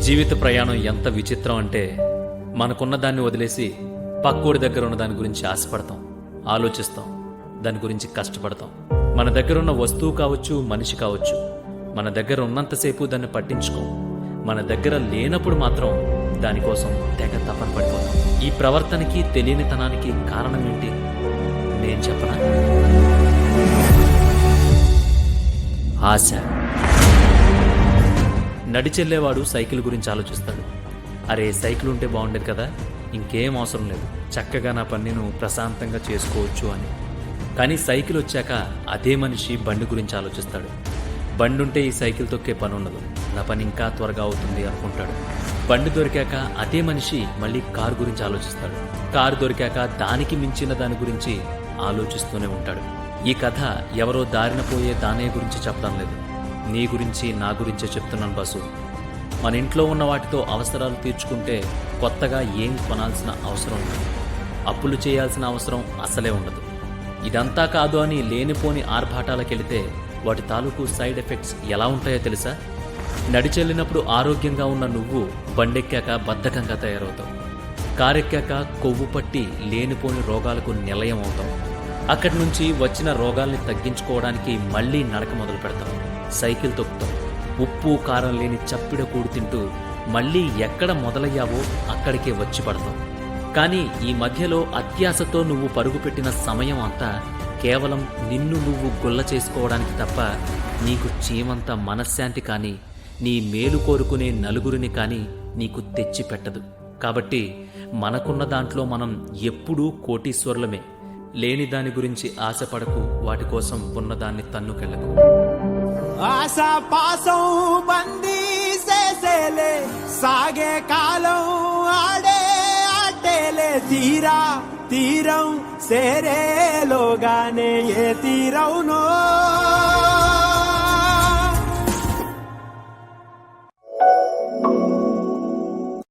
జీవిత ప్రయాణం ఎంత విచిత్రం అంటే మనకున్న దాన్ని వదిలేసి పక్కోడి దగ్గర ఉన్న దాని గురించి ఆశపడతాం, ఆలోచిస్తాం, దాని గురించి కష్టపడతాం. మన దగ్గర ఉన్న వస్తువు కావచ్చు, మనిషి కావచ్చు, మన దగ్గర ఉన్నంతసేపు దాన్ని పట్టించుకోం. మన దగ్గర లేనప్పుడు మాత్రం దానికోసం తెగ తపన పడిపోతాం. ఈ ప్రవర్తనకి, తెలియనితనానికి కారణం ఏంటి? నేను చెప్పనా? ఆశ. నడిచెళ్లేవాడు సైకిల్ గురించి ఆలోచిస్తాడు. అరే, సైకిల్ ఉంటే బాగుండేది కదా, ఇంకేం అవసరం లేదు, చక్కగా నా పని నేను ప్రశాంతంగా చేసుకోవచ్చు అని. కానీ సైకిల్ వచ్చాక అదే మనిషి బండి గురించి ఆలోచిస్తాడు. బండి ఉంటే ఈ సైకిల్ తొక్కే పని ఉండదు, నా పని ఇంకా త్వరగా అవుతుంది అనుకుంటాడు. బండి దొరికాక అదే మనిషి మళ్ళీ కారు గురించి ఆలోచిస్తాడు. కారు దొరికాక దానికి మించిన దాని గురించి ఆలోచిస్తూనే ఉంటాడు. ఈ కథ ఎవరో దారిన పోయే దానయ్య గురించి చెప్పడం లేదు, నీ గురించి, నా గురించే చెప్తున్నాను బాసు. మన ఇంట్లో ఉన్న వాటితో అవసరాలు తీర్చుకుంటే కొత్తగా ఏం కొనాల్సిన అవసరం ఉండదు, అప్పులు చేయాల్సిన అవసరం అసలే ఉండదు. ఇదంతా కాదు అని లేనిపోని ఆర్భాటాలకెళితే వాటి తాలూకు సైడ్ ఎఫెక్ట్స్ ఎలా ఉంటాయో తెలుసా? నడిచెళ్ళినప్పుడు ఆరోగ్యంగా ఉన్న నువ్వు బండెక్కాక బద్ధకంగా తయారవుతావు. కారెక్కాక కొవ్వు పట్టి లేనిపోని రోగాలకు నిలయం అవుతావు. అక్కడి నుంచి వచ్చిన రోగాల్ని తగ్గించుకోవడానికి మళ్లీ నడక మొదలు పెడతావు, సైకిల్ తొక్కుతావు. ఉప్పు కారం లేని చప్పిడ కూడు తింటూ మళ్లీ ఎక్కడ మొదలయ్యావో అక్కడికే వచ్చి పడతావు. కానీ ఈ మధ్యలో అత్యాశతో నువ్వు పరుగుపెట్టిన సమయం అంతా కేవలం నిన్ను నువ్వు గుల్ల చేసుకోవడానికి తప్ప నీకు చీమంత మనశ్శాంతి కానీ, నీ మేలు కోరుకునే నలుగురిని కానీ నీకు తెచ్చిపెట్టదు. కాబట్టి మనకున్న దాంట్లో మనం ఎప్పుడూ కోటీశ్వరులమే. లేని దాని గురించి ఆశపడకు, వాటి కోసం ఉన్నదాన్ని తన్నుకెళ్లకు. ఆశా పాసం బందీ చేసేలే, సాగే కాలం ఆడే ఆటేలే. తీరం సేరేలోగానే ఏ తీరవునో